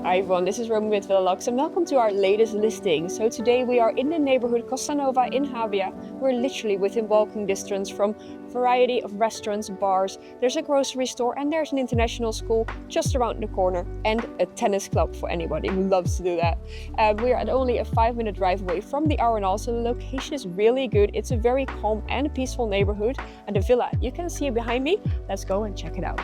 Hi everyone, this is Romy with Villalux and welcome to our latest listing. So today we are in the neighborhood Costa Nova in Javea. We're literally within walking distance from a variety of restaurants, bars. There's a grocery store and there's an international school just around the corner and a tennis club for anybody who loves to do that. We are at only a 5-minute drive away from the R&L, so the location is really good. It's a very calm and peaceful neighborhood, and the villa you can see behind me. Let's go and check it out.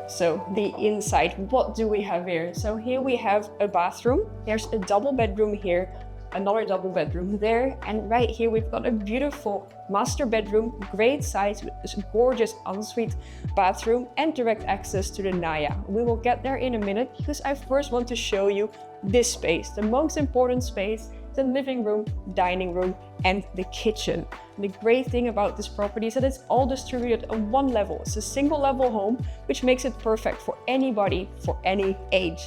So the inside, what do we have here? So here we have a bathroom. There's a double bedroom here, another double bedroom there, and right here we've got a beautiful master bedroom, great size with this gorgeous ensuite bathroom and direct access to the Naya. We will get there in a minute because I first want to show you this space, the most important space, the living room, dining room, and the kitchen. And the great thing about this property is that it's all distributed on one level. It's a single level home, which makes it perfect for anybody, for any age.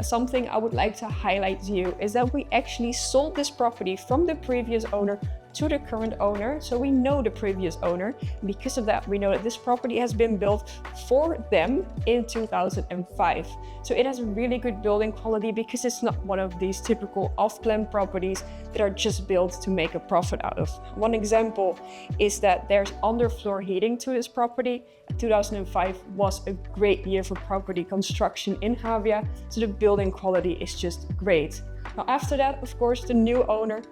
Something I would like to highlight to you is that we actually sold this property from the previous owner to the current owner. So we know the previous owner. Because of that, we know that this property has been built for them in 2005. So it has a really good building quality because it's not one of these typical off-plan properties that are just built to make a profit out of. One example is that there's underfloor heating to this property. 2005 was a great year for property construction in Javea, so the building quality is just great. Now after that, of course, the new owner,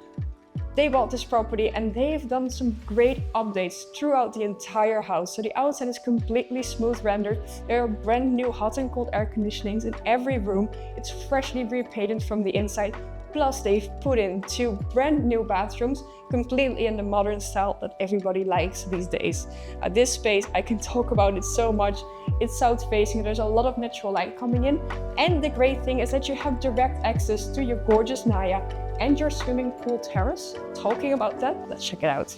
they bought this property and they've done some great updates throughout the entire house. So the outside is completely smooth rendered. There are brand new hot and cold air conditionings in every room. It's freshly repainted from the inside. Plus they've put in 2 brand new bathrooms, completely in the modern style that everybody likes these days. This space, I can talk about it so much. It's south facing, there's a lot of natural light coming in. And the great thing is that you have direct access to your gorgeous Naya and your swimming pool terrace. Talking about that, let's check it out.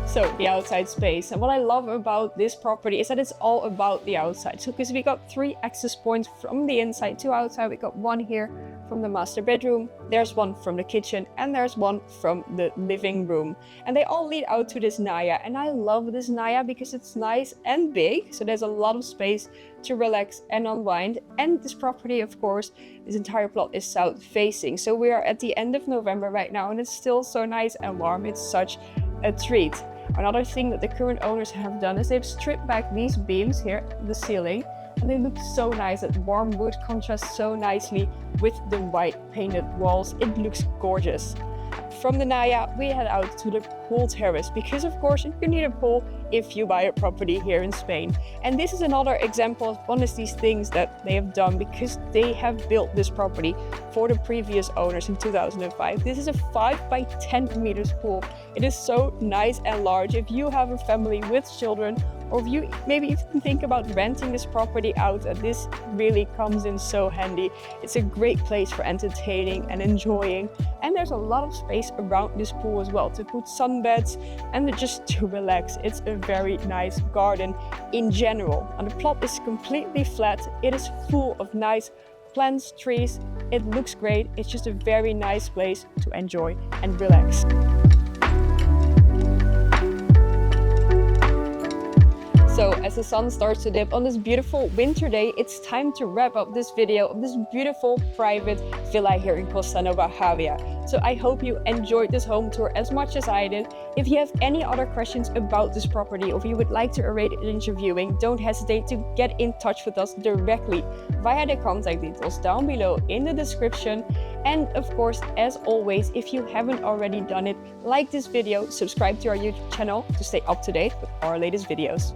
So the outside space, and what I love about this property is that it's all about the outside. So because we got 3 access points from the inside to outside, we got one here from the master bedroom, there's one from the kitchen, and there's one from the living room. And they all lead out to this Naya, and I love this Naya because it's nice and big, so there's a lot of space to relax and unwind. And this property, of course, this entire plot is south facing. So we are at the end of November right now, and it's still so nice and warm. It's such a treat. Another thing that the current owners have done is they've stripped back these beams here, the ceiling, and they look so nice. That warm wood contrasts so nicely with the white painted walls. It looks gorgeous. From the Naya, we head out to the pool terrace because, of course, you need a pool if you buy a property here in Spain. And this is another example of one of these things that they have done because they have built this property for the previous owners in 2005. This is a 5 by 10 meters pool. It is so nice and large. If you have a family with children, or if you maybe even think about renting this property out, this really comes in so handy. It's a great place for entertaining and enjoying. And there's a lot of space around this pool as well to put sunbeds and just to relax. It's a very nice garden in general. And the plot is completely flat. It is full of nice plants, trees. It looks great. It's just a very nice place to enjoy and relax. So as the sun starts to dip on this beautiful winter day, it's time to wrap up this video of this beautiful private villa here in Costa Nova, Javea. So I hope you enjoyed this home tour as much as I did. If you have any other questions about this property, or if you would like to arrange an interviewing, don't hesitate to get in touch with us directly via the contact details down below in the description. And of course, as always, if you haven't already done it, like this video, subscribe to our YouTube channel to stay up to date with our latest videos.